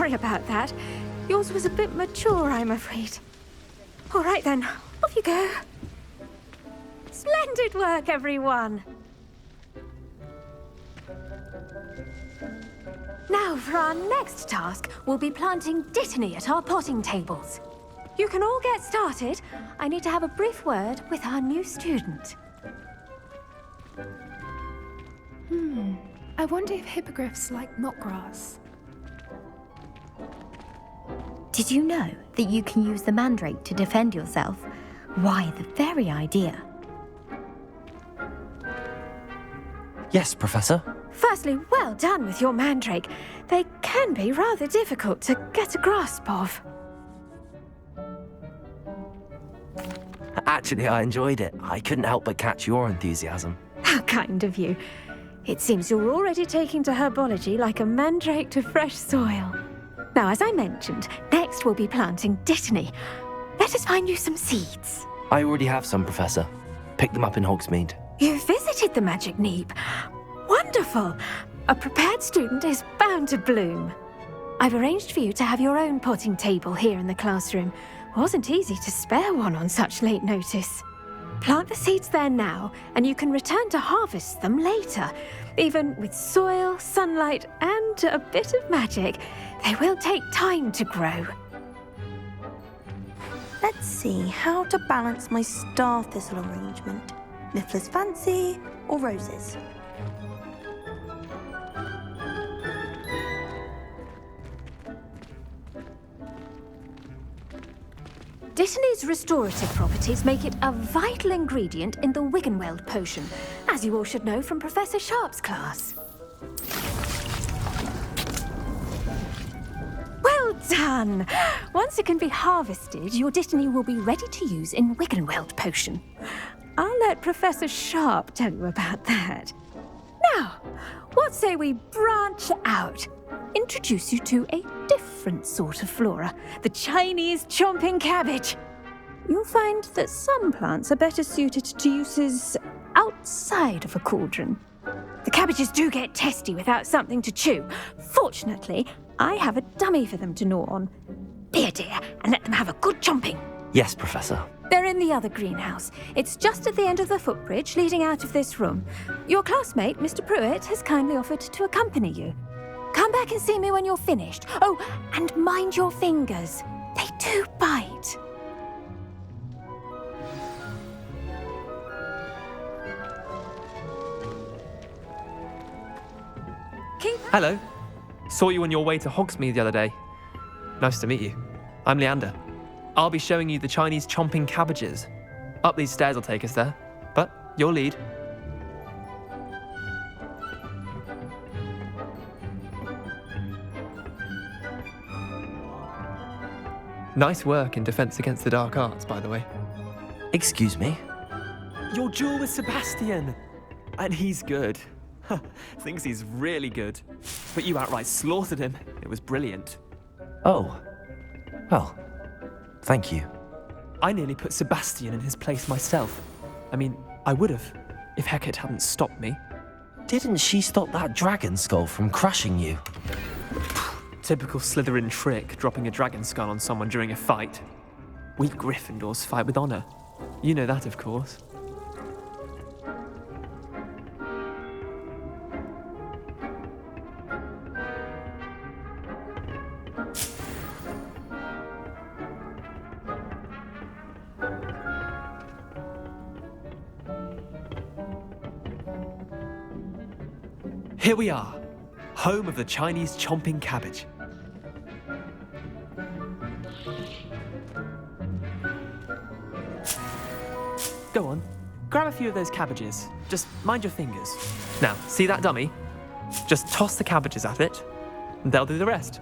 sorry about that. Yours was a bit mature, I'm afraid. All right then, off you go. Splendid work, everyone. Now, for our next task, we'll be planting Dittany at our potting tables. You can all get started. I need to have a brief word with our new student. I wonder if hippogriffs like knotgrass. Did you know that you can use the mandrake to defend yourself? Why, the very idea. Yes, Professor. Firstly, well done with your mandrake. They can be rather difficult to get a grasp of. Actually, I enjoyed it. I couldn't help but catch your enthusiasm. How kind of you. It seems you're already taking to herbology like a mandrake to fresh soil. Now, as I mentioned, next we'll be planting Dittany. Let us find you some seeds. I already have some, Professor. Picked them up in Hogsmeade. You visited the Magic Neep. Wonderful! A prepared student is bound to bloom. I've arranged for you to have your own potting table here in the classroom. Wasn't easy to spare one on such late notice. Plant the seeds there now, and you can return to harvest them later. Even with soil, sunlight, and a bit of magic, they will take time to grow. Let's see how to balance my star thistle arrangement. Niffler's Fancy or roses? Dittany's restorative properties make it a vital ingredient in the Wiggenweld potion, as you all should know from Professor Sharp's class. Well done! Once it can be harvested, your Dittany will be ready to use in Wiggenweld potion. I'll let Professor Sharp tell you about that. Now, what say we branch out? Introduce you to a different sort of flora, the Chinese chomping cabbage. You'll find that some plants are better suited to uses outside of a cauldron. The cabbages do get testy without something to chew. Fortunately, I have a dummy for them to gnaw on. Be a dear and let them have a good chomping. Yes, Professor. They're in the other greenhouse. It's just at the end of the footbridge leading out of this room. Your classmate, Mr. Pruitt, has kindly offered to accompany you. Come back and see me when you're finished. Oh, and mind your fingers. They do bite. Hello. Saw you on your way to Hogsmeade the other day. Nice to meet you. I'm Leander. I'll be showing you the Chinese chomping cabbages. Up these stairs will take us there, but you'll lead. Nice work in Defense Against the Dark Arts, by the way. Excuse me? Your duel with Sebastian! And he's good. Thinks he's really good. But you outright slaughtered him. It was brilliant. Oh. Well, thank you. I nearly put Sebastian in his place myself. I mean, I would have, if Hecate hadn't stopped me. Didn't she stop that dragon skull from crushing you? Typical Slytherin trick, dropping a dragon skull on someone during a fight. We Gryffindors fight with honor. You know that, of course. Here we are, home of the Chinese chomping cabbage. Go on, grab a few of those cabbages. Just mind your fingers. Now, see that dummy? Just toss the cabbages at it, and they'll do the rest.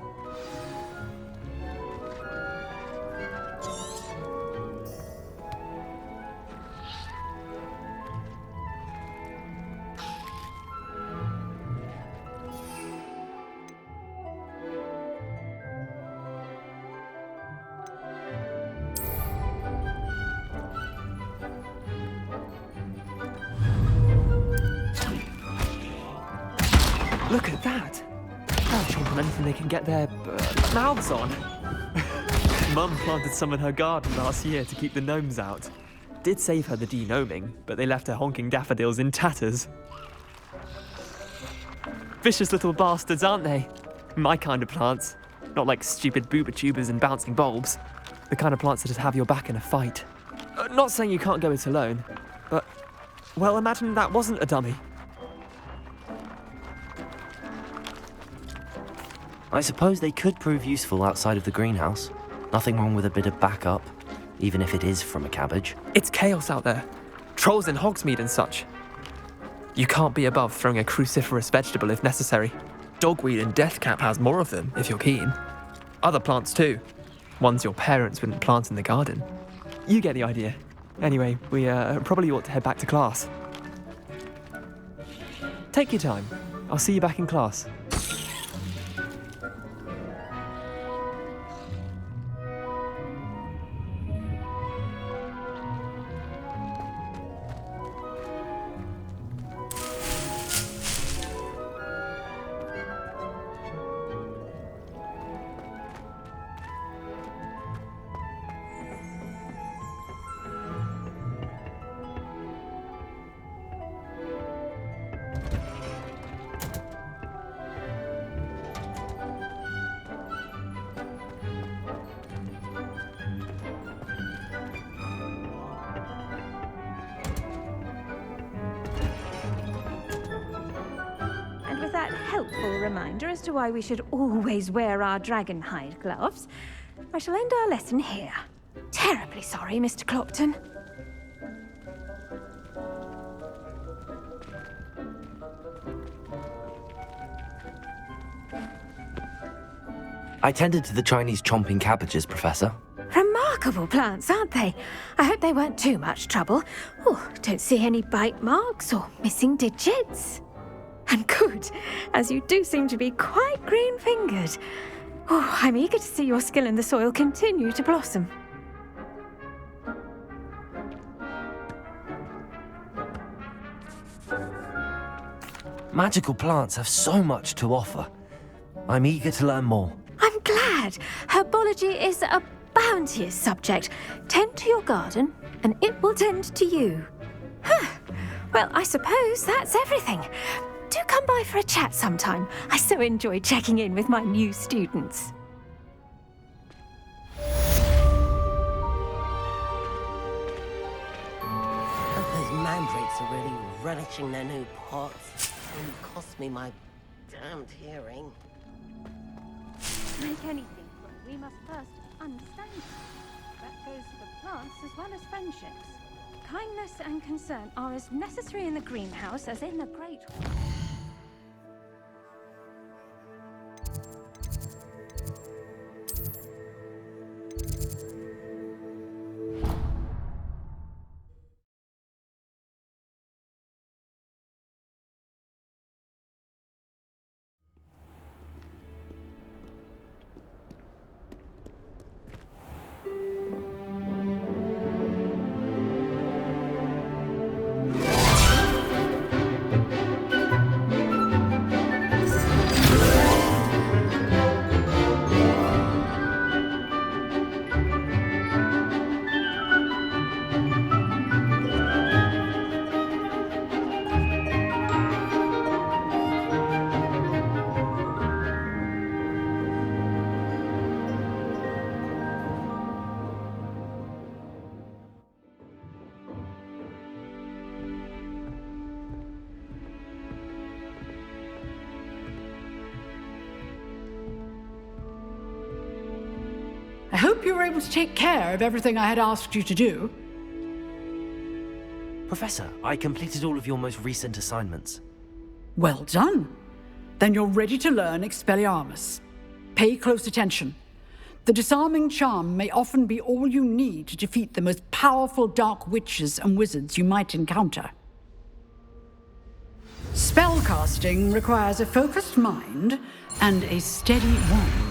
Look at that! Our chomping on anything they can get their mouths on. Mum planted some in her garden last year to keep the gnomes out. Did save her the de-gnoming, but they left her honking daffodils in tatters. Vicious little bastards, aren't they? My kind of plants. Not like stupid booba tubers and bouncing bulbs. The kind of plants that just have your back in a fight. Not saying you can't go it alone, but, well, imagine that wasn't a dummy. I suppose they could prove useful outside of the greenhouse. Nothing wrong with a bit of backup, even if it is from a cabbage. It's chaos out there. Trolls in Hogsmeade and such. You can't be above throwing a cruciferous vegetable if necessary. Dogweed and deathcap has more of them, if you're keen. Other plants too. Ones your parents wouldn't plant in the garden. You get the idea. Anyway, we probably ought to head back to class. Take your time. I'll see you back in class. With that helpful reminder as to why we should always wear our dragon hide gloves, I shall end our lesson here. Terribly sorry, Mr. Clopton. I tended to the Chinese chomping cabbages, Professor. Remarkable plants, aren't they? I hope they weren't too much trouble. Oh, don't see any bite marks or missing digits. And good, as you do seem to be quite green-fingered. Oh, I'm eager to see your skill in the soil continue to blossom. Magical plants have so much to offer. I'm eager to learn more. I'm glad. Herbology is a bounteous subject. Tend to your garden, and it will tend to you. Huh. Well, I suppose that's everything. Do come by for a chat sometime. I so enjoy checking in with my new students. Those mandrakes are really relishing their new pots. Only cost me my damned hearing. To make anything grow, we must first understand them. That goes for plants as well as friendships. Kindness and concern are as necessary in the greenhouse as in the Great Hall. I hope you were able to take care of everything I had asked you to do. Professor, I completed all of your most recent assignments. Well done. Then you're ready to learn Expelliarmus. Pay close attention. The disarming charm may often be all you need to defeat the most powerful dark witches and wizards you might encounter. Spellcasting requires a focused mind and a steady wand.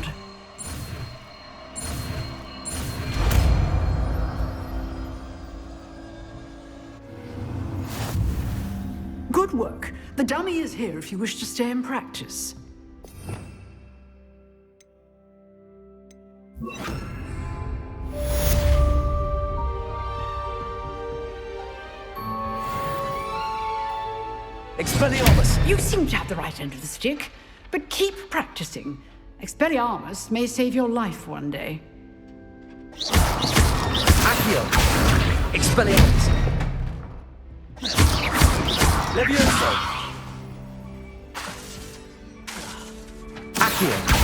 Good work. The dummy is here if you wish to stay and practice. Expelliarmus! You seem to have the right end of the stick, but keep practicing. Expelliarmus may save your life one day. Accio! Expelliarmus! Levioso! Accio!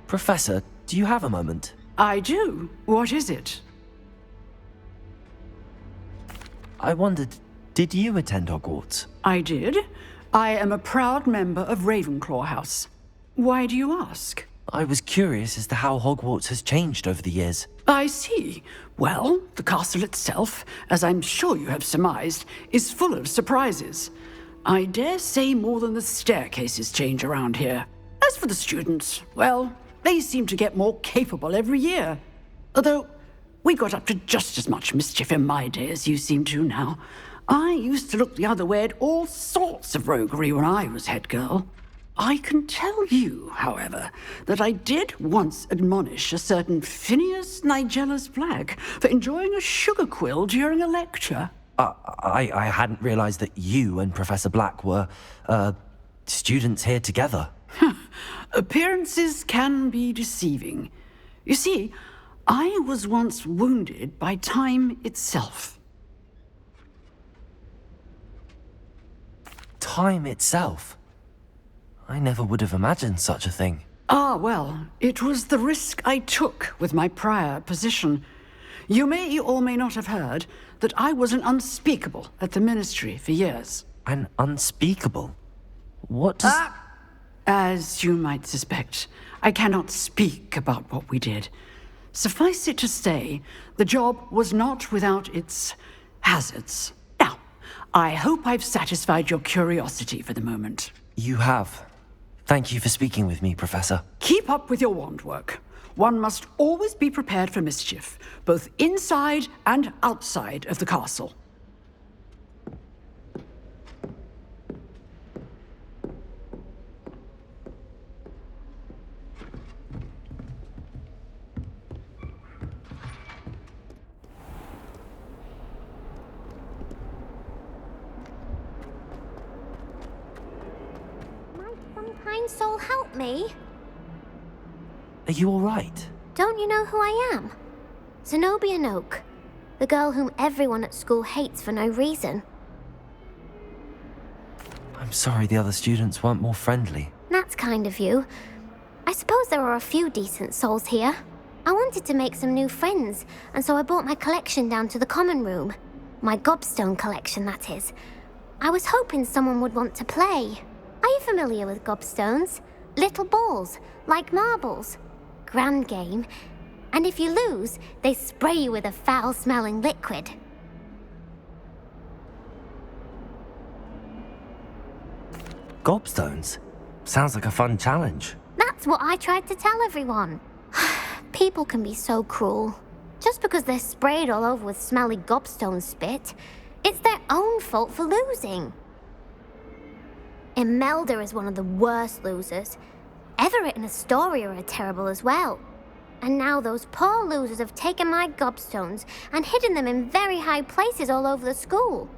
Professor, do you have a moment? I do. What is it? I wondered, did you attend Hogwarts? I did. I am a proud member of Ravenclaw House. Why do you ask? I was curious as to how Hogwarts has changed over the years. I see. Well, the castle itself, as I'm sure you have surmised, is full of surprises. I dare say more than the staircases change around here. As for the students, well, they seem to get more capable every year. Although, we got up to just as much mischief in my day as you seem to now. I used to look the other way at all sorts of roguery when I was head girl. I can tell you, however, that I did once admonish a certain Phineas Nigellus Black for enjoying a sugar quill during a lecture. I hadn't realized that you and Professor Black were, students here together. Appearances can be deceiving. You see, I was once wounded by time itself. Time itself? I never would have imagined such a thing. Ah, well, it was the risk I took with my prior position. You may or may not have heard that I was an unspeakable at the Ministry for years. An unspeakable? What does... As you might suspect, I cannot speak about what we did. Suffice it to say, the job was not without its hazards. Now, I hope I've satisfied your curiosity for the moment. You have. Thank you for speaking with me, Professor. Keep up with your wand work. One must always be prepared for mischief, both inside and outside of the castle. Kind soul, help me. Are you all right? Don't you know who I am? Zenobia Noak, the girl whom everyone at school hates for no reason. I'm sorry the other students weren't more friendly. That's kind of you. I suppose there are a few decent souls here. I wanted to make some new friends, and so I brought my collection down to the common room. My gobstone collection, that is. I was hoping someone would want to play. Are you familiar with gobstones? Little balls, like marbles. Grand game. And if you lose, they spray you with a foul-smelling liquid. Gobstones? Sounds like a fun challenge. That's what I tried to tell everyone. People can be so cruel. Just because they're sprayed all over with smelly gobstone spit, it's their own fault for losing. Imelda is one of the worst losers. Everett and Astoria are terrible as well. And now those poor losers have taken my gobstones and hidden them in very high places all over the school.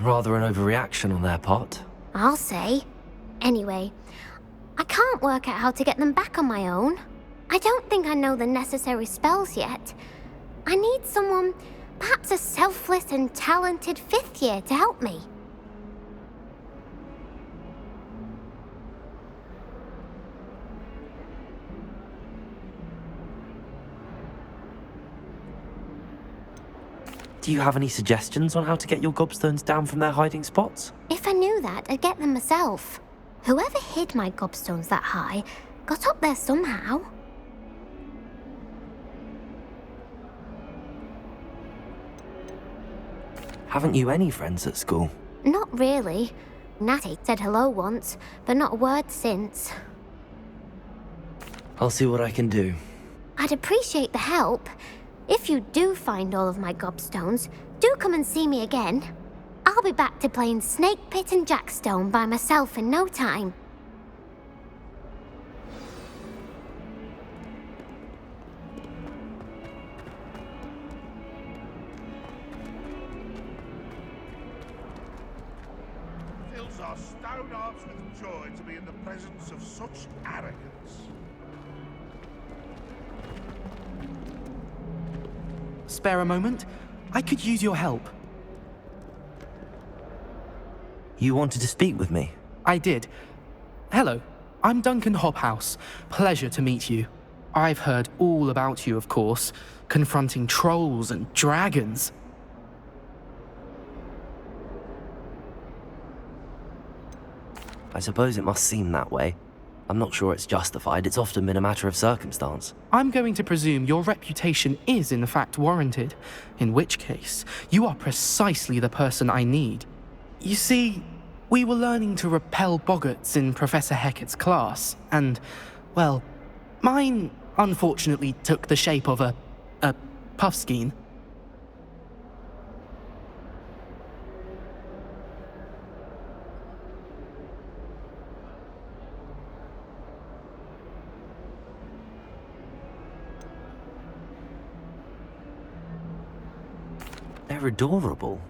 Rather an overreaction on their part. I'll say. Anyway, I can't work out how to get them back on my own. I don't think I know the necessary spells yet. I need someone, perhaps a selfless and talented fifth year to help me. Do you have any suggestions on how to get your gobstones down from their hiding spots? If I knew that, I'd get them myself. Whoever hid my gobstones that high got up there somehow. Haven't you any friends at school? Not really. Natty said hello once, but not a word since. I'll see what I can do. I'd appreciate the help. If you do find all of my gobstones, do come and see me again. I'll be back to playing Snake Pit and Jackstone by myself in no time. Fills our stone hearts with joy to be in the presence of such arrogance. Spare a moment? I could use your help. You wanted to speak with me? I did. Hello, I'm Duncan Hobhouse. Pleasure to meet you. I've heard all about you, of course, confronting trolls and dragons. I suppose it must seem that way. I'm not sure it's justified. It's often been a matter of circumstance. I'm going to presume your reputation is in fact warranted, in which case, you are precisely the person I need. You see, we were learning to repel boggarts in Professor Hecat's class, and, well, mine unfortunately took the shape of a puffskein. They're adorable.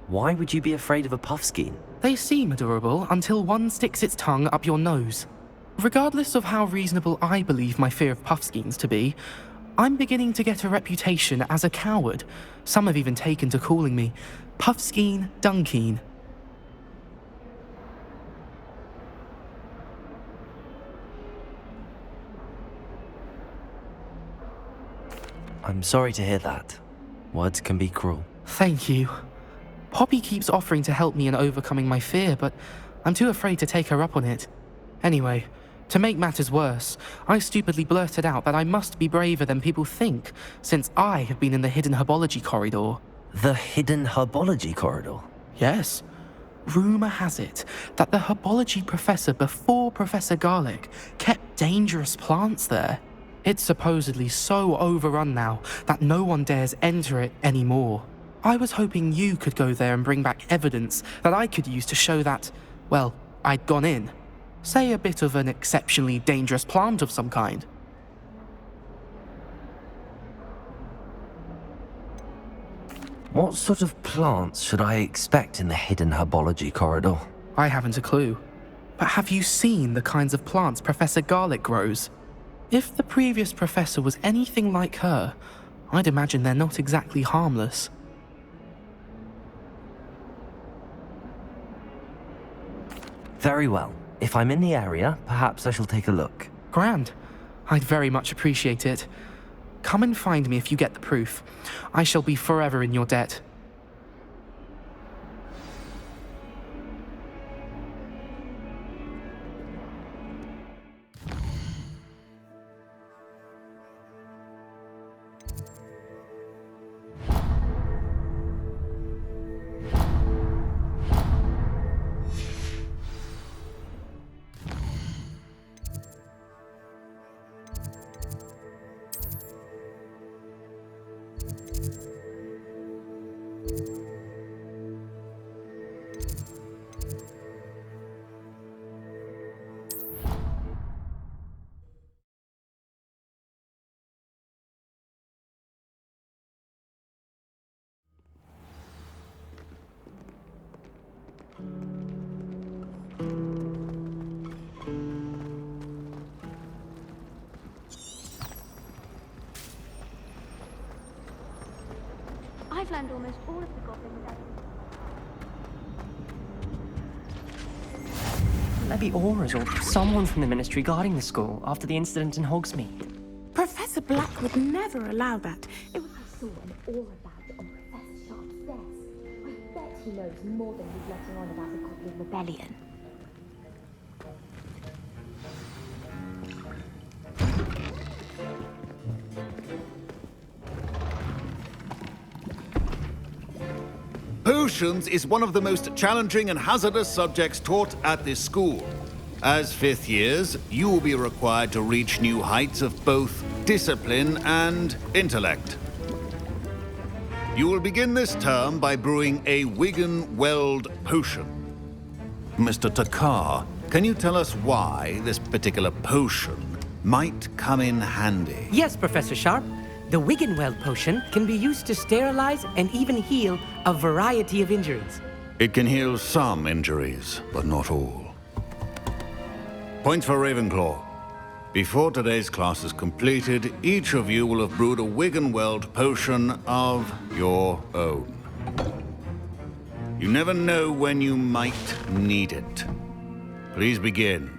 Why would you be afraid of a puffskein? They seem adorable until one sticks its tongue up your nose. Regardless of how reasonable I believe my fear of puffskeins to be, I'm beginning to get a reputation as a coward. Some have even taken to calling me Puffskein Dunkeen. I'm sorry to hear that. Words can be cruel. Thank you. Poppy keeps offering to help me in overcoming my fear, but I'm too afraid to take her up on it. Anyway, to make matters worse, I stupidly blurted out that I must be braver than people think, since I have been in the hidden herbology corridor. The hidden herbology corridor? Yes. Rumour has it that the herbology professor before Professor Garlic kept dangerous plants there. It's supposedly so overrun now that no one dares enter it anymore. I was hoping you could go there and bring back evidence that I could use to show that, well, I'd gone in. Say a bit of an exceptionally dangerous plant of some kind. What sort of plants should I expect in the hidden herbology corridor? I haven't a clue. But have you seen the kinds of plants Professor Garlic grows? If the previous professor was anything like her, I'd imagine they're not exactly harmless. Very well. If I'm in the area, perhaps I shall take a look. Grand. I'd very much appreciate it. Come and find me if you get the proof. I shall be forever in your debt. I've learned almost all of the goblin lessons. Maybe Aura's or someone from the Ministry guarding the school after the incident in Hogsmeade. Professor Black would never allow that. It was... I saw an aura badge on Professor Sharp's desk. I bet he knows more than he's letting on about the Goblin Rebellion. Potions is one of the most challenging and hazardous subjects taught at this school. As fifth years, you will be required to reach new heights of both discipline and intellect. You will begin this term by brewing a Wiggenweld potion. Mr. Takar, can you tell us why this particular potion might come in handy? Yes, Professor Sharp. The Wiggenweld potion can be used to sterilize and even heal a variety of injuries. It can heal some injuries, but not all. Points for Ravenclaw. Before today's class is completed, each of you will have brewed a Wiggenweld potion of your own. You never know when you might need it. Please begin.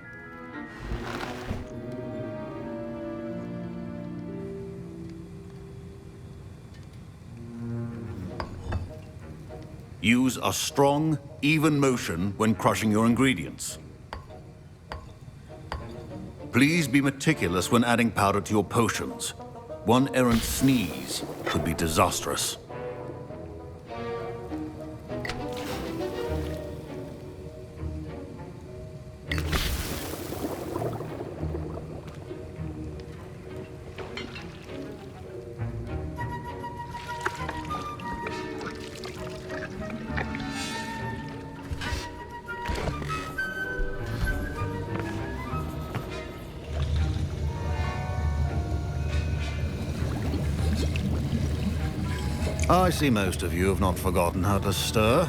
Use a strong, even motion when crushing your ingredients. Please be meticulous when adding powder to your potions. One errant sneeze could be disastrous. I see most of you have not forgotten how to stir.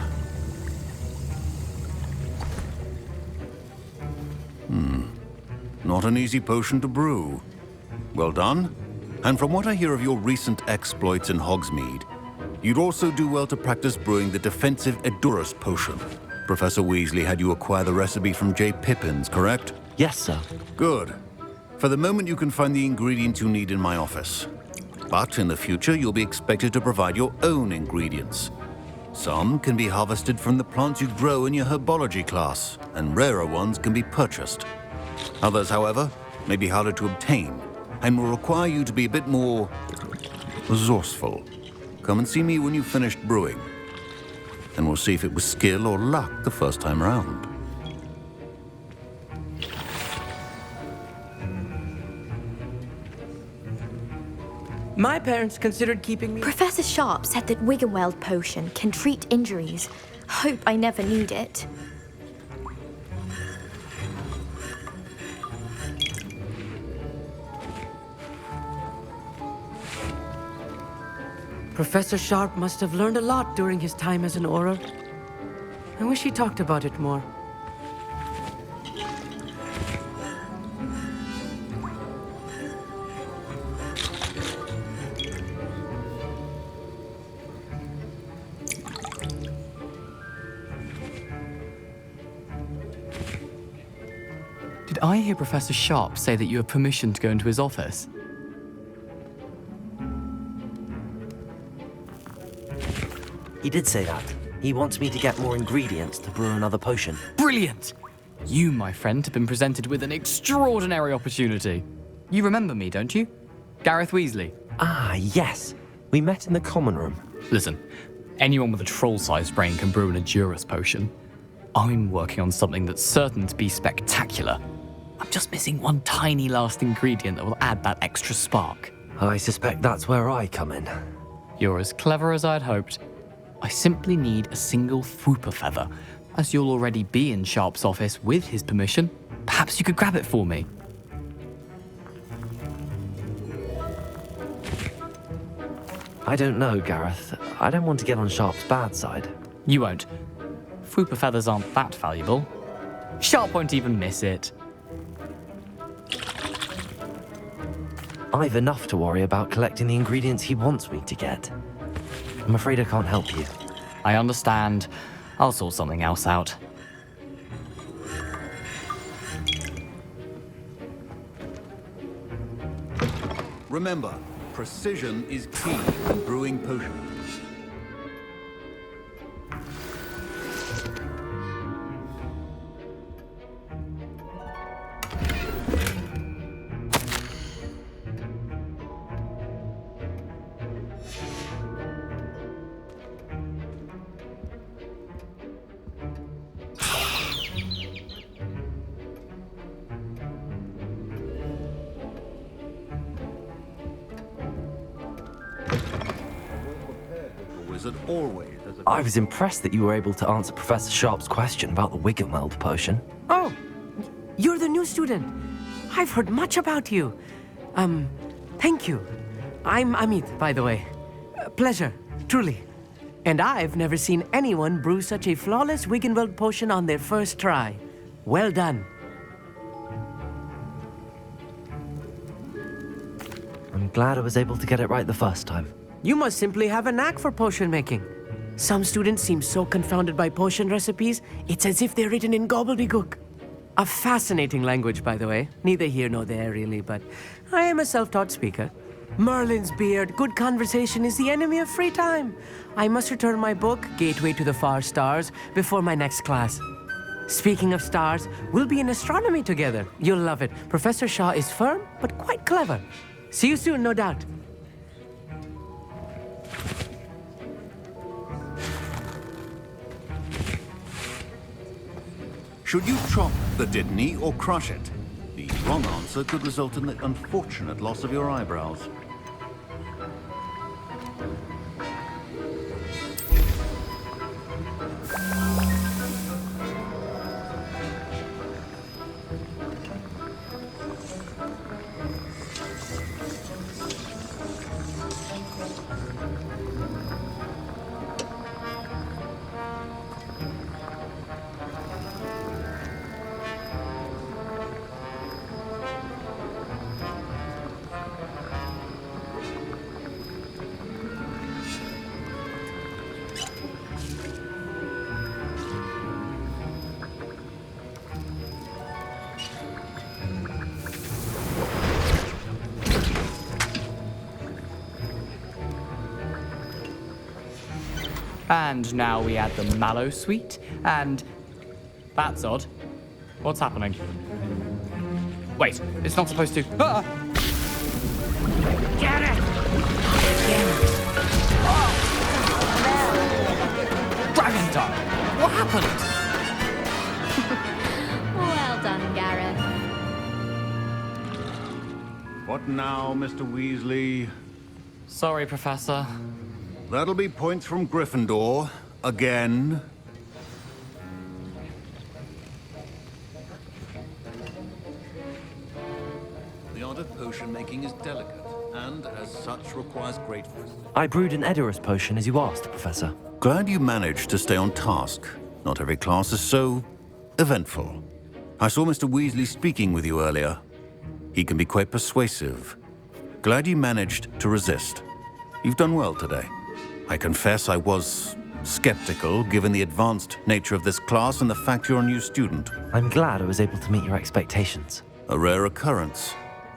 Not an easy potion to brew. Well done. And from what I hear of your recent exploits in Hogsmeade, you'd also do well to practice brewing the defensive Edurus potion. Professor Weasley had you acquire the recipe from J. Pippins, correct? Yes, sir. Good. For the moment, you can find the ingredients you need in my office. But in the future, you'll be expected to provide your own ingredients. Some can be harvested from the plants you grow in your herbology class, and rarer ones can be purchased. Others, however, may be harder to obtain, and will require you to be a bit more resourceful. Come and see me when you've finished brewing, and we'll see if it was skill or luck the first time round. My parents considered keeping me... Professor Sharp said that Wiggenweld potion can treat injuries. Hope I never need it. Professor Sharp must have learned a lot during his time as an Auror. I wish he talked about it more. Did I hear Professor Sharp say that you have permission to go into his office? He did say that. He wants me to get more ingredients to brew another potion. Brilliant! You, my friend, have been presented with an extraordinary opportunity. You remember me, don't you? Gareth Weasley. Ah, yes. We met in the common room. Listen, anyone with a troll-sized brain can brew an Edurus potion. I'm working on something that's certain to be spectacular. I'm just missing one tiny last ingredient that will add that extra spark. I suspect that's where I come in. You're as clever as I'd hoped. I simply need a single Fwooper feather. As you'll already be in Sharp's office with his permission, perhaps you could grab it for me. I don't know, Gareth. I don't want to get on Sharp's bad side. You won't. Fwooper feathers aren't that valuable. Sharp won't even miss it. I've enough to worry about collecting the ingredients he wants me to get. I'm afraid I can't help you. I understand. I'll sort something else out. Remember, precision is key in brewing potions. wizard always has a... I was impressed that you were able to answer Professor Sharp's question about the Wiggenweld potion. Oh, you're the new student. I've heard much about you. Thank you. I'm Amit, by the way. Pleasure, truly. And I've never seen anyone brew such a flawless Wiggenweld potion on their first try. Well done. I'm glad I was able to get it right the first time. You must simply have a knack for potion making. Some students seem so confounded by potion recipes, it's as if they're written in gobbledygook. A fascinating language, by the way. Neither here nor there, really, but I am a self-taught speaker. Merlin's beard, good conversation is the enemy of free time. I must return my book, Gateway to the Far Stars, before my next class. Speaking of stars, we'll be in astronomy together. You'll love it. Professor Shaw is firm, but quite clever. See you soon, no doubt. Should you chop the Didney or crush it? The wrong answer could result in the unfortunate loss of your eyebrows. And now we add the mallow sweet, and that's odd. What's happening? Wait, it's not supposed to. Ah! Get it! Dragon tongue! What happened? Well done, Gareth. What now, Mr. Weasley? Sorry, Professor. That'll be points from Gryffindor. Again. The art of potion making is delicate, and as such requires great... I brewed an Edorus potion as you asked, Professor. Glad you managed to stay on task. Not every class is so... eventful. I saw Mr. Weasley speaking with you earlier. He can be quite persuasive. Glad you managed to resist. You've done well today. I confess I was skeptical, given the advanced nature of this class and the fact you're a new student. I'm glad I was able to meet your expectations. A rare occurrence.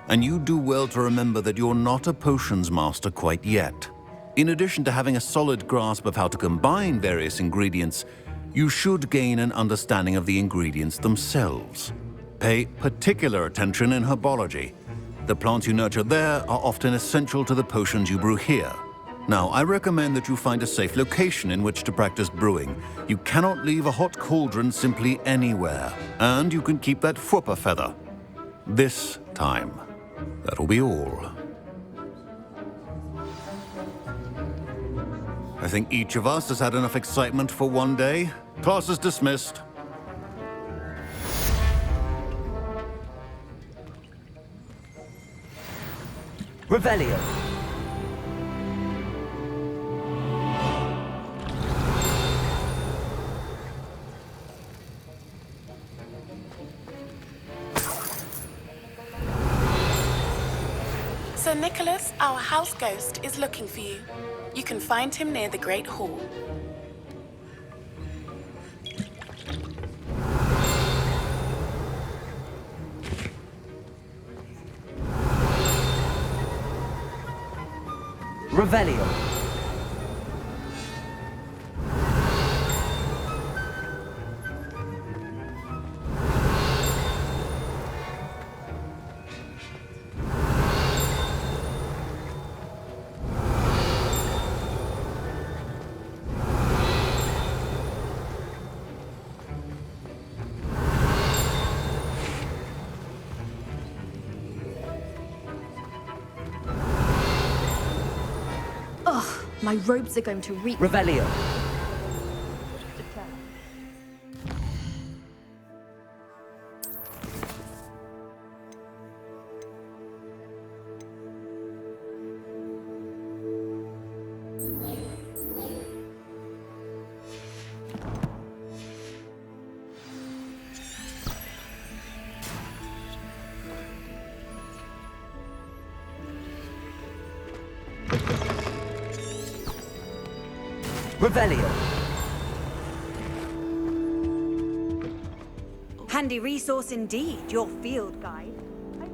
And you do well to remember that you're not a potions master quite yet. In addition to having a solid grasp of how to combine various ingredients, you should gain an understanding of the ingredients themselves. Pay particular attention in herbology. The plants you nurture there are often essential to the potions you brew here. Now, I recommend that you find a safe location in which to practice brewing. You cannot leave a hot cauldron simply anywhere. And you can keep that Fwooper feather. This time. That'll be all. I think each of us has had enough excitement for one day. Class is dismissed. Revelio. Sir Nicholas, our house ghost, is looking for you. You can find him near the Great Hall. Revelio. Ugh, My robes are going to reap. Revelio. Revelio. Handy resource indeed, your field guide. I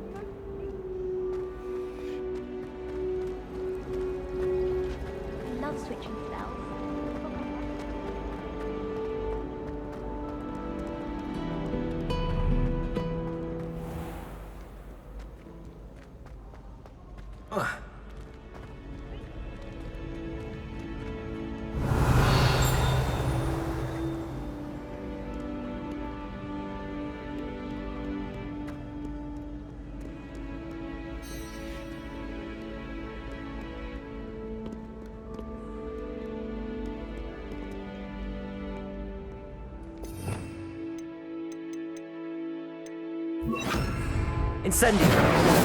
love switching spells. Incendio.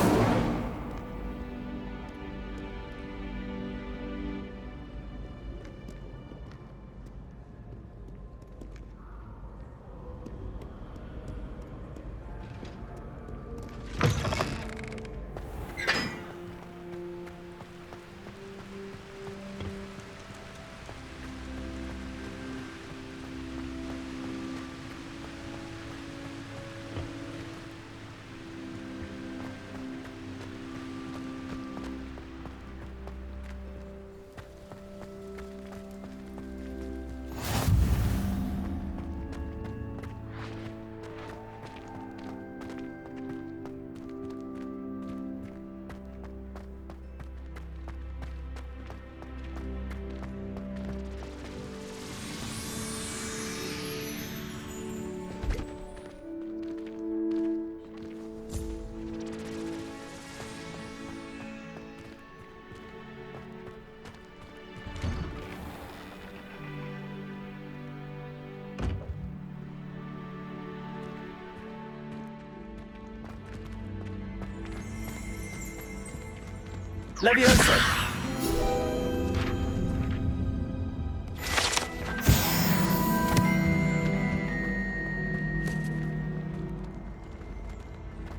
Levioso.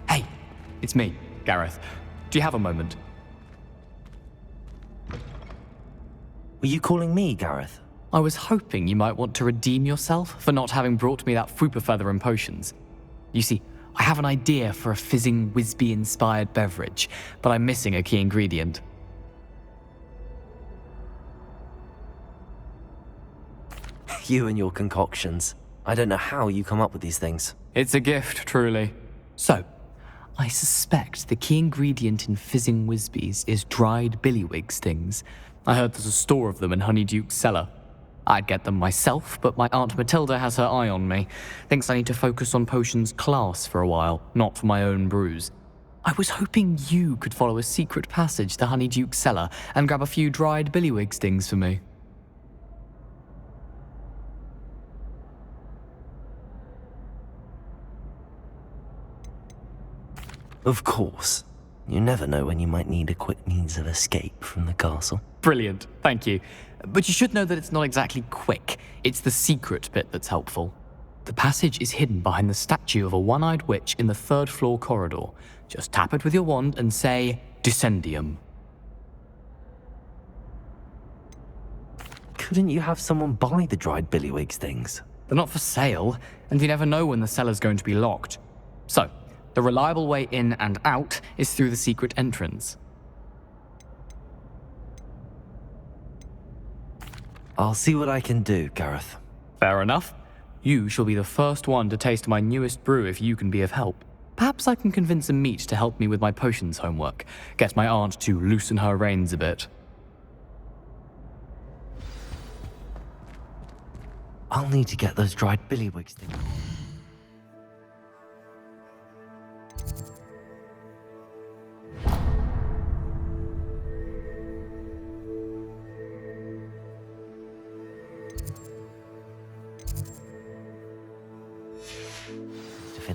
Hey, it's me, Gareth. Do you have a moment? Were you calling me, Gareth? I was hoping you might want to redeem yourself for not having brought me that Fupa Feather and potions. You see, I have an idea for a fizzing Whizbee-inspired beverage, but I'm missing a key ingredient. You and your concoctions. I don't know how you come up with these things. It's a gift, truly. So, I suspect the key ingredient in fizzing Whizbees is dried billywig stings. I heard there's a store of them in Honeyduke's cellar. I'd get them myself, but my Aunt Matilda has her eye on me. Thinks I need to focus on potions class for a while, not for my own brews. I was hoping you could follow a secret passage to Honeyduke's cellar and grab a few dried billywig stings for me. Of course. You never know when you might need a quick means of escape from the castle. Brilliant, thank you. But you should know that it's not exactly quick. It's the secret bit that's helpful. The passage is hidden behind the statue of a one-eyed witch in the third-floor corridor. Just tap it with your wand and say, Descendium. Couldn't you have someone buy the dried billywig things? They're not for sale, and you never know when the cellar's going to be locked. So, the reliable way in and out is through the secret entrance. I'll see what I can do, Gareth. Fair enough. You shall be the first one to taste my newest brew if you can be of help. Perhaps I can convince a meat to help me with my potions homework. Get my aunt to loosen her reins a bit. I'll need to get those dried billywig things.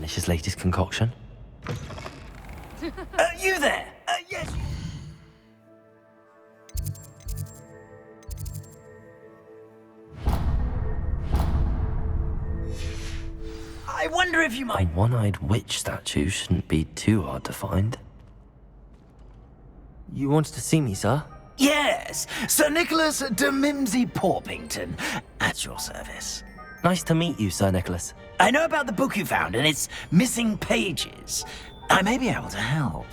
finish his latest concoction. You there? Yes. I wonder if you A might... one-eyed witch statue shouldn't be too hard to find. You wanted to see me, sir? Yes, Sir Nicholas de Mimsy Porpington, at your service. Nice to meet you, Sir Nicholas. I know about the book you found and its missing pages. I may be able to help.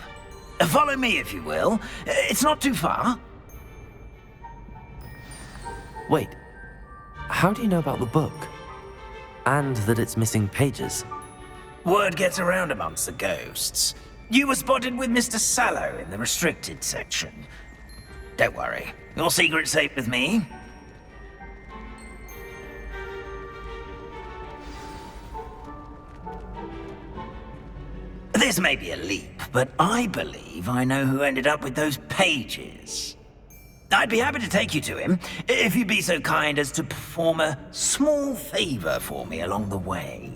Follow me, if you will. It's not too far. Wait, how do you know about the book? And that it's missing pages? Word gets around amongst the ghosts. You were spotted with Mr. Sallow in the restricted section. Don't worry, your secret's safe with me. This may be a leap, but I believe I know who ended up with those pages. I'd be happy to take you to him, if you'd be so kind as to perform a small favor for me along the way.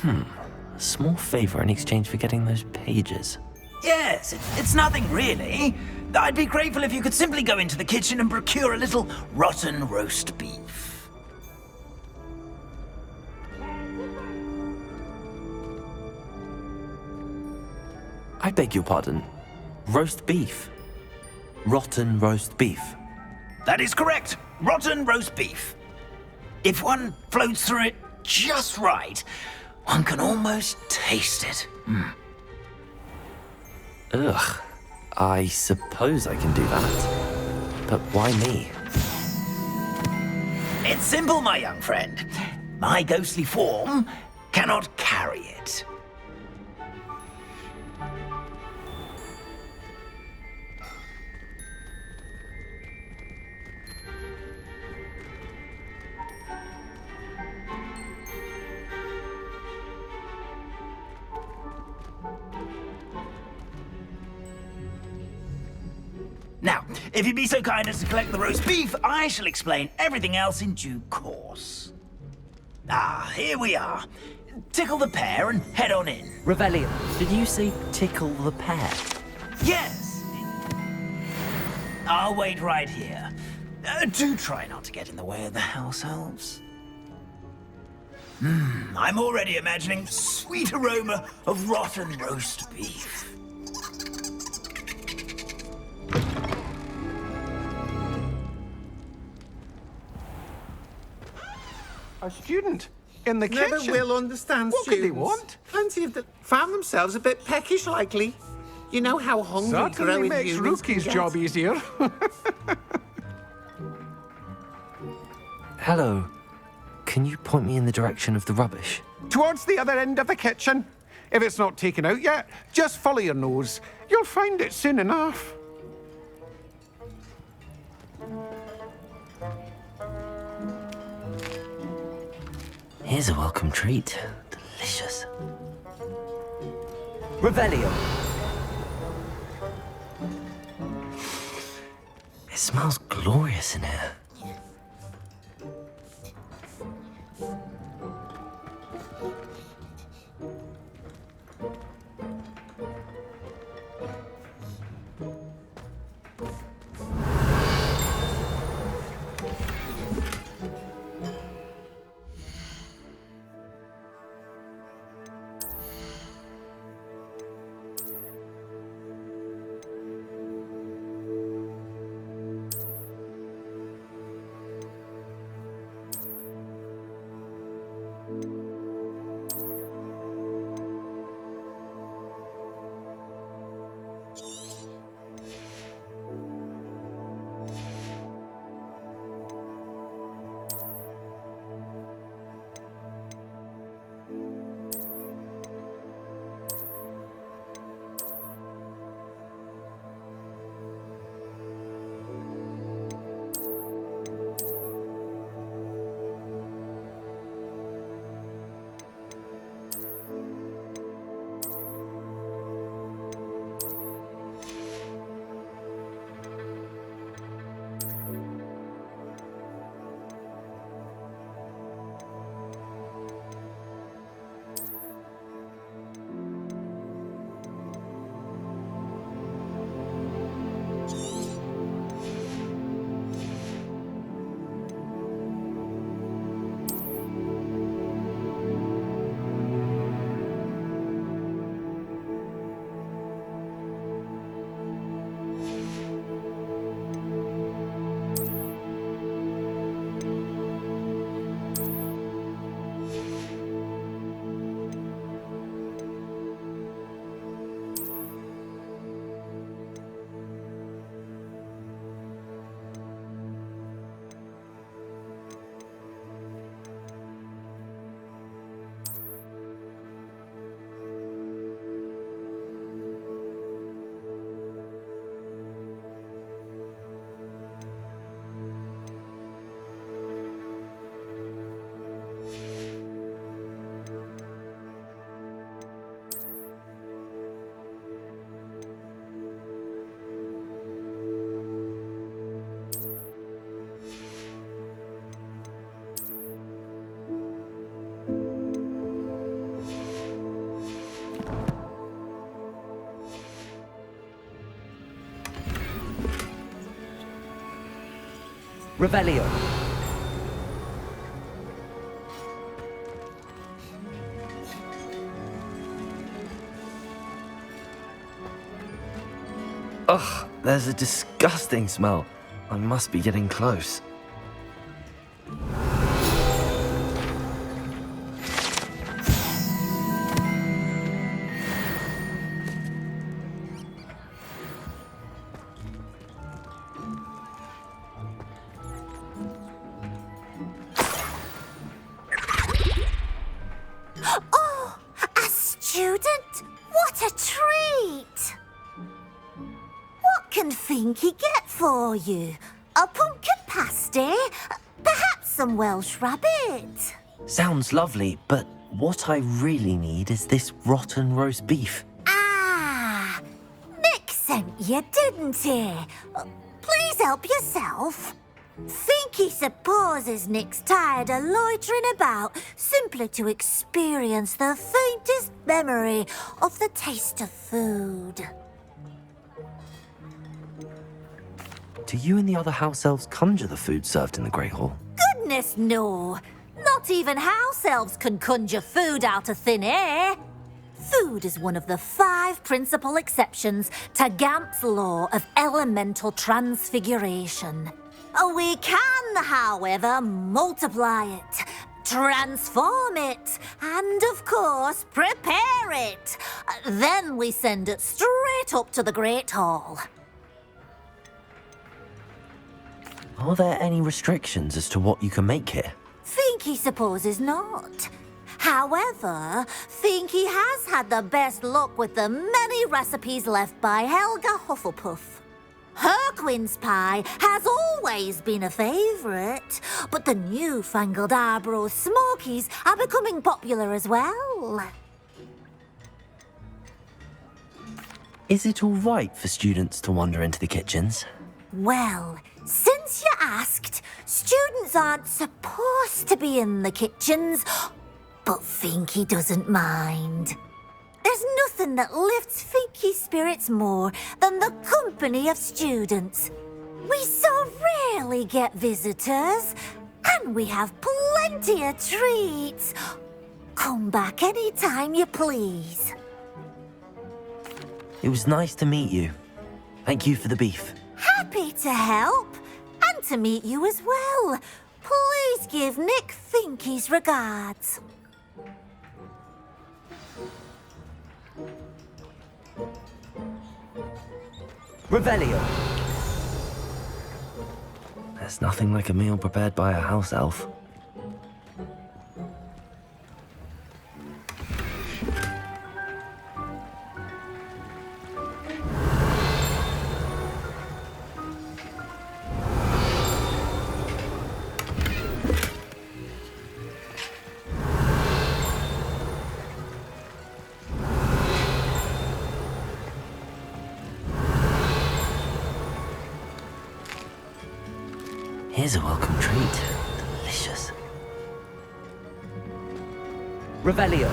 A small favor in exchange for getting those pages. Yes, it's nothing really. I'd be grateful if you could simply go into the kitchen and procure a little rotten roast beef. I beg your pardon. Roast beef? Rotten roast beef? That is correct. Rotten roast beef. If one floats through it just right, one can almost taste it. Ugh. I suppose I can do that. But why me? It's simple, my young friend. My ghostly form cannot carry it. Now, if you'd be so kind as to collect the roast beef, I shall explain everything else in due course. Ah, here we are. Tickle the pear and head on in. Revelio. Did you say tickle the pear? Yes. I'll wait right here. Do try not to get in the way of the house elves. I'm already imagining the sweet aroma of rotten roast beef. A student in the Never kitchen. will understand What could students. they want? Plenty of them found themselves a bit peckish, likely. You know how hungry Certainly growing makes humans can Rookie's get. job easier. Hello. Can you point me in the direction of the rubbish? Towards the other end of the kitchen. If it's not taken out yet, just follow your nose. You'll find it soon enough. Here's a welcome treat. Delicious. Revelio. It smells glorious in here. Revelio. Ugh, there's a disgusting smell. I must be getting close. Oh, a student? What a treat! What can Finky get for you? A pumpkin pasty? Perhaps some Welsh rabbit? Sounds lovely, but what I really need is this rotten roast beef. Ah, Nick sent you, didn't he? Please help yourself. Finky supposes Nick's tired of loitering about simply to experience the faintest memory of the taste of food. Do you and the other house elves conjure the food served in the Great Hall? Goodness, no. Not even house elves can conjure food out of thin air. Food is one of the 5 principal exceptions to Gamp's law of elemental transfiguration. We can, however, multiply it, transform it, and, of course, prepare it. Then we send it straight up to the Great Hall. Are there any restrictions as to what you can make here? Finky supposes not. However, Finky has had the best luck with the many recipes left by Helga Hufflepuff. Her quince pie has always been a favourite, but the newfangled Arborough Smokies are becoming popular as well. Is it all right for students to wander into the kitchens? Well, since you asked, students aren't supposed to be in the kitchens, but Finky doesn't mind. There's nothing that lifts Finky's spirits more than the company of students. We so rarely get visitors, and we have plenty of treats. Come back any time you please. It was nice to meet you. Thank you for the beef. Happy to help, and to meet you as well. Please give Nick Finky's regards. Revelio. There's nothing like a meal prepared by a house elf. Here's a welcome treat. Delicious. Revelio.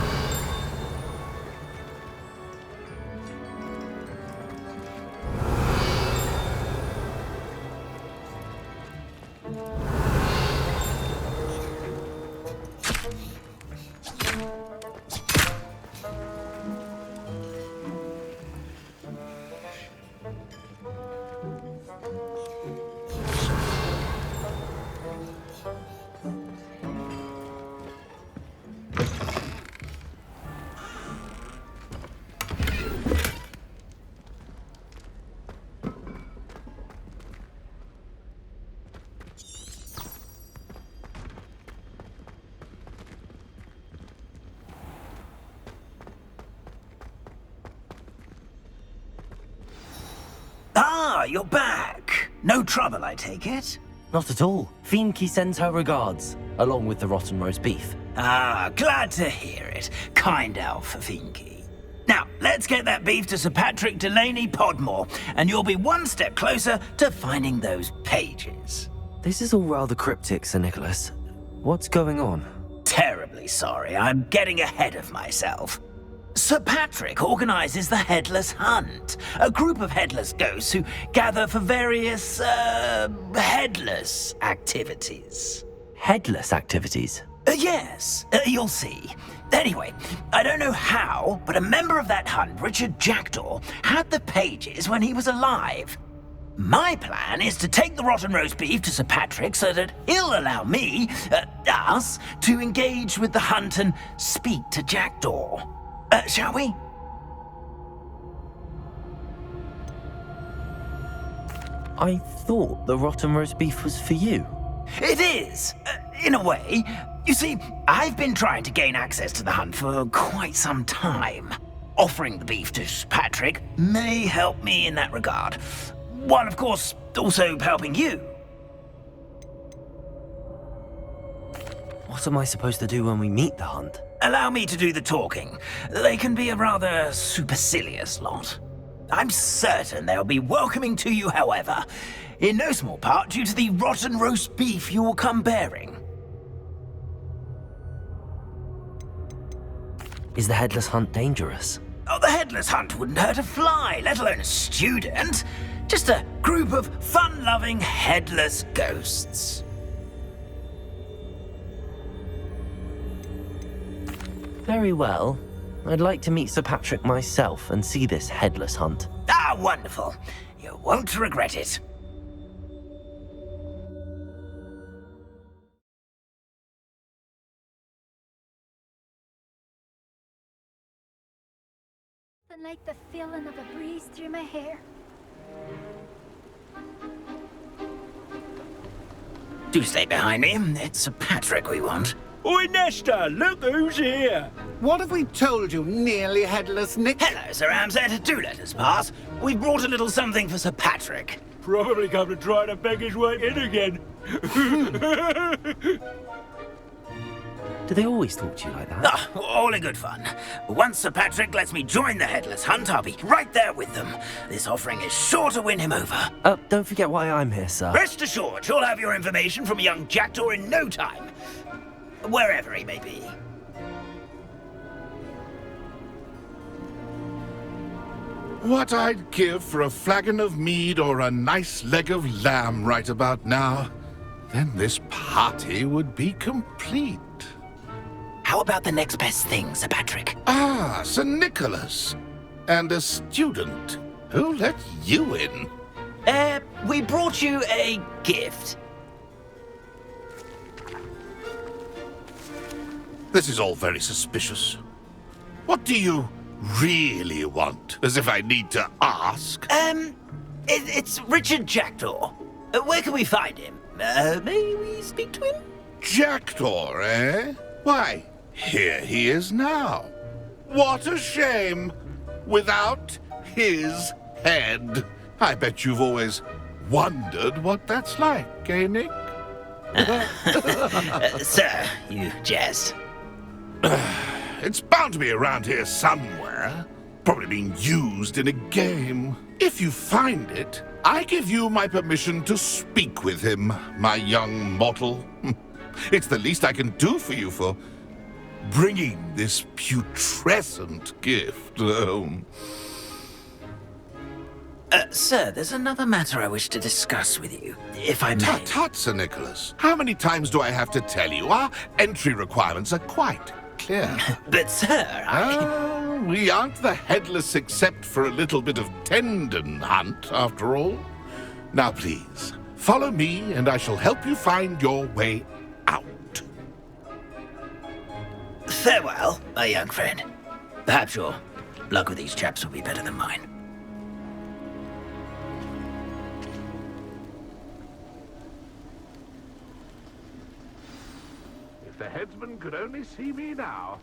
Ah, you're back. No trouble, I take it? Not at all. Finky sends her regards, along with the rotten roast beef. Ah, glad to hear it. Kind elf for Finky. Now, let's get that beef to Sir Patrick Delaney Podmore, and you'll be one step closer to finding those pages. This is all rather cryptic, Sir Nicholas. What's going on? Terribly sorry, I'm getting ahead of myself. Sir Patrick organises the Headless Hunt, a group of headless ghosts who gather for various, headless activities. Headless activities? Yes, you'll see. Anyway, I don't know how, but a member of that hunt, Richard Jackdaw, had the pages when he was alive. My plan is to take the rotten roast beef to Sir Patrick so that he'll allow me, us, to engage with the hunt and speak to Jackdaw. Shall we? I thought the rotten roast beef was for you. It is, in a way. You see, I've been trying to gain access to the hunt for quite some time. Offering the beef to Sir Patrick may help me in that regard. While, of course, also helping you. What am I supposed to do when we meet the hunt? Allow me to do the talking. They can be a rather supercilious lot. I'm certain they'll be welcoming to you, however, in no small part due to the rotten roast beef you will come bearing. Is the Headless Hunt dangerous? Oh, the Headless Hunt wouldn't hurt a fly, let alone a student. Just a group of fun-loving headless ghosts. Very well. I'd like to meet Sir Patrick myself and see this Headless Hunt. Ah, wonderful. You won't regret it. Like the feeling of a breeze through my hair. Do stay behind me. It's Sir Patrick we want. Oi, Nesta, look who's here. What have we told you, nearly headless Nick? Hello, Sir Ramsay. Do let us pass. We've brought a little something for Sir Patrick. Probably come to try to beg his way in again. Do they always talk to you like that? Ah, all in good fun. Once Sir Patrick lets me join the Headless Hunt, I'll be right there with them. This offering is sure to win him over. Don't forget why I'm here, sir. Rest assured, you'll have your information from a young Jackdaw in no time. Wherever he may be. What I'd give for a flagon of mead or a nice leg of lamb right about now. Then this party would be complete. How about the next best thing, Sir Patrick? Ah, Sir Nicholas. And a student. Who let you in? We brought you a gift. This is all very suspicious. What do you really want? As if I need to ask. It's Richard Jackdaw. Where can we find him? May we speak to him? Jackdaw, eh? Why, here he is now. What a shame. Without his head. I bet you've always wondered what that's like, eh, Nick? Sir, you jest. It's bound to be around here somewhere. Probably being used in a game. If you find it, I give you my permission to speak with him, my young mortal. It's the least I can do for you for bringing this putrescent gift home. Sir, there's another matter I wish to discuss with you, if I may. Tut, tut, Sir Nicholas. How many times do I have to tell you? Our entry requirements are quite clear. But, sir, we aren't the headless except for a little bit of tendon hunt, after all. Now, please, follow me, and I shall help you find your way out. Farewell, my young friend. Perhaps your luck with these chaps will be better than mine. If the headsman could only see me now.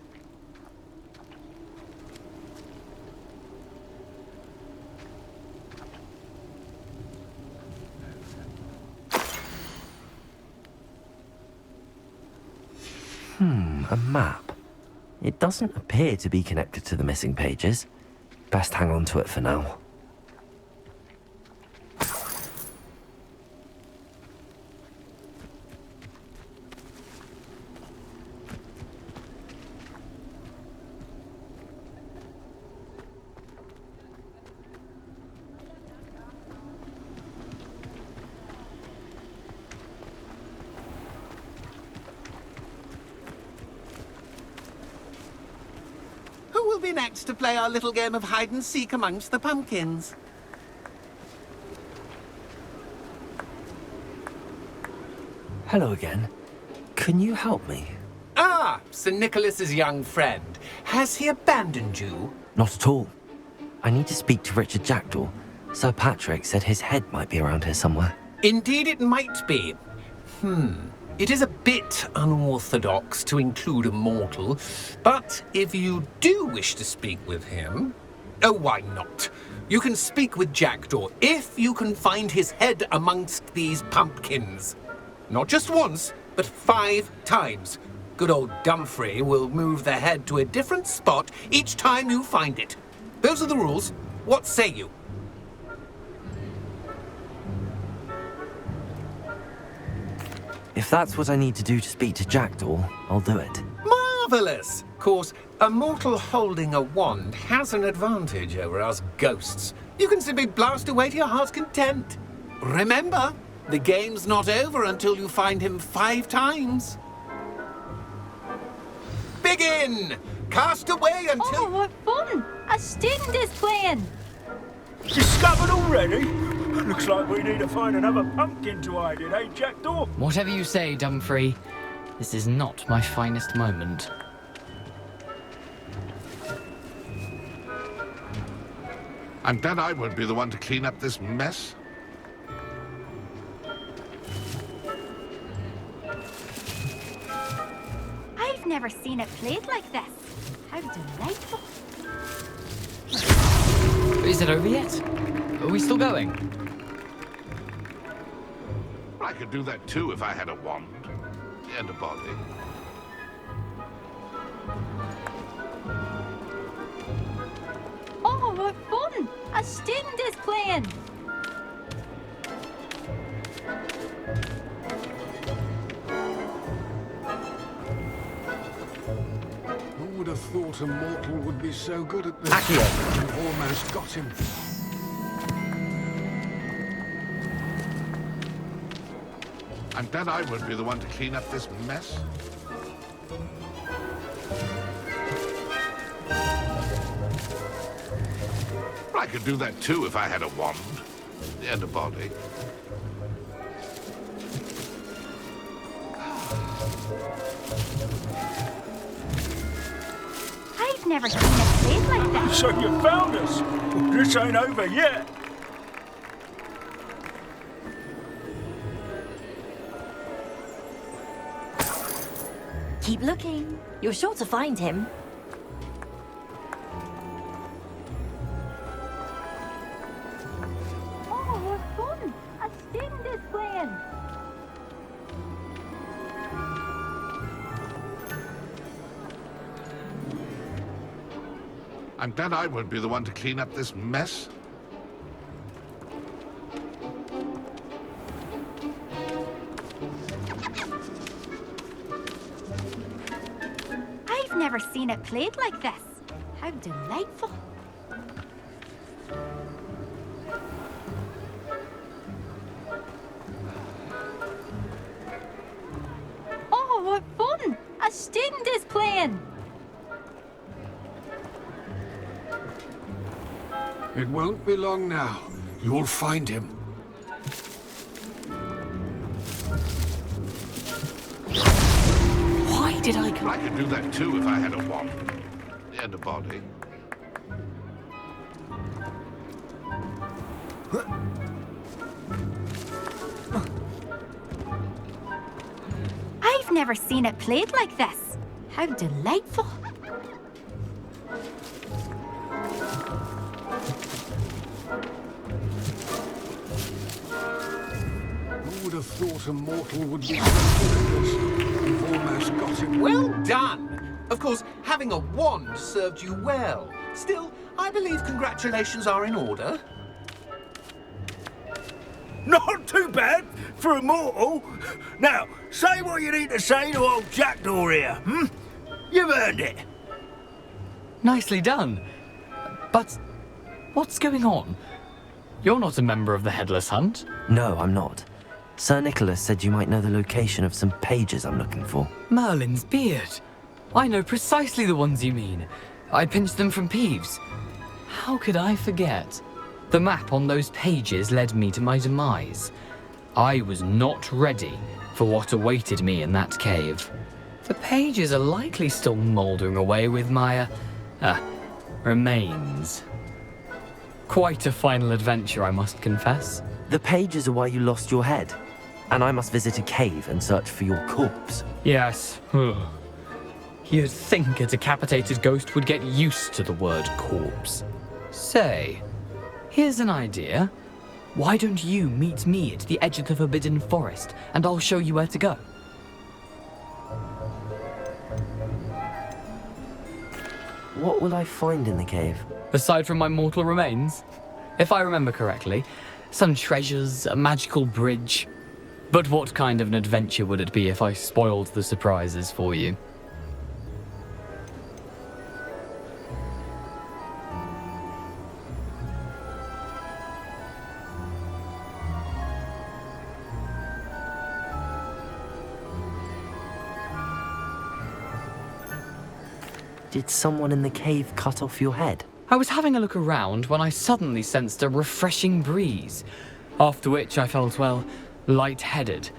A map. It doesn't appear to be connected to the missing pages. Best hang on to it for now. been asked to play our little game of hide-and-seek amongst the pumpkins. Hello again. Can you help me? Ah, Sir Nicholas's young friend. Has he abandoned you? Not at all. I need to speak to Richard Jackdaw. Sir Patrick said his head might be around here somewhere. Indeed it might be. It is a bit unorthodox to include a mortal, but if you do wish to speak with him... Oh, why not? You can speak with Jackdaw if you can find his head amongst these pumpkins. Not just once, but 5 times. Good old Dumfrey will move the head to a different spot each time you find it. Those are the rules. What say you? If that's what I need to do to speak to Jackdaw, I'll do it. Marvellous! Of course, a mortal holding a wand has an advantage over us ghosts. You can simply blast away to your heart's content. Remember, the game's not over until you find him 5 times. Begin! Cast away until... Oh, what fun! A student is playing! Discovered already? Looks like we need to find another pumpkin to hide in, eh, Jackdaw? Whatever you say, Dumfrey. This is not my finest moment. I'm glad I won't be the one to clean up this mess. I've never seen it played like this. How delightful. Is it over yet? Are we still going? I could do that too if I had a wand and a body. Oh, what fun! A student is playing! Who would have thought a mortal would be so good at this? Accio! You almost got him. I'm glad I won't be the one to clean up this mess. I could do that too if I had a wand and a body. I've never seen it played like this. So you found us? Well, this ain't over yet. Keep looking. You're sure to find him. Oh, what fun! A student is playing! I'm glad I won't be the one to clean up this mess. I've never seen it played like this. How delightful. Oh, what fun! A student is playing! It won't be long now. You'll find him. Why did I come? I could do that too if I had a wand and a body. I've never seen it played like this. How delightful. Who would have thought a mortal would be so good at this? You've almost got him. Well done! Of course, having a wand served you well. Still, I believe congratulations are in order. Not too bad for a mortal. Now, say what you need to say to old Jackdaw here, You've earned it. Nicely done. But what's going on? You're not a member of the Headless Hunt. No, I'm not. Sir Nicholas said you might know the location of some pages I'm looking for. Merlin's beard. I know precisely the ones you mean. I pinched them from Peeves. How could I forget? The map on those pages led me to my demise. I was not ready for what awaited me in that cave. The pages are likely still mouldering away with my, remains. Quite a final adventure, I must confess. The pages are why you lost your head, and I must visit a cave and search for your corpse. Yes. You'd think a decapitated ghost would get used to the word corpse. Say, here's an idea. Why don't you meet me at the edge of the Forbidden Forest, and I'll show you where to go? What will I find in the cave? Aside from my mortal remains? If I remember correctly, some treasures, a magical bridge. But what kind of an adventure would it be if I spoiled the surprises for you? Did someone in the cave cut off your head? I was having a look around when I suddenly sensed a refreshing breeze, after which I felt, well, lightheaded.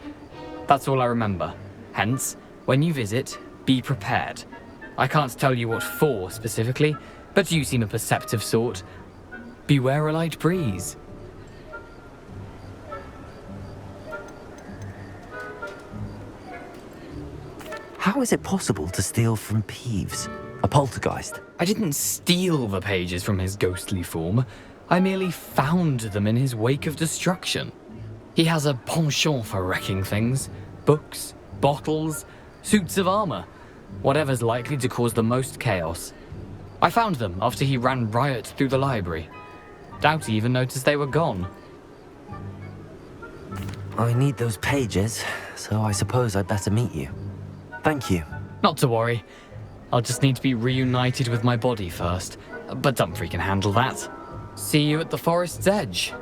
That's all I remember. Hence, when you visit, be prepared. I can't tell you what for specifically, but you seem a perceptive sort. Beware a light breeze. How is it possible to steal from Peeves? A poltergeist? I didn't steal the pages from his ghostly form. I merely found them in his wake of destruction. He has a penchant for wrecking things. Books, bottles, suits of armor. Whatever's likely to cause the most chaos. I found them after he ran riot through the library. Doubt he even noticed they were gone. I need those pages, so I suppose I'd better meet you. Thank you. Not to worry. I'll just need to be reunited with my body first. But Dumfries can handle that. See you at the forest's edge.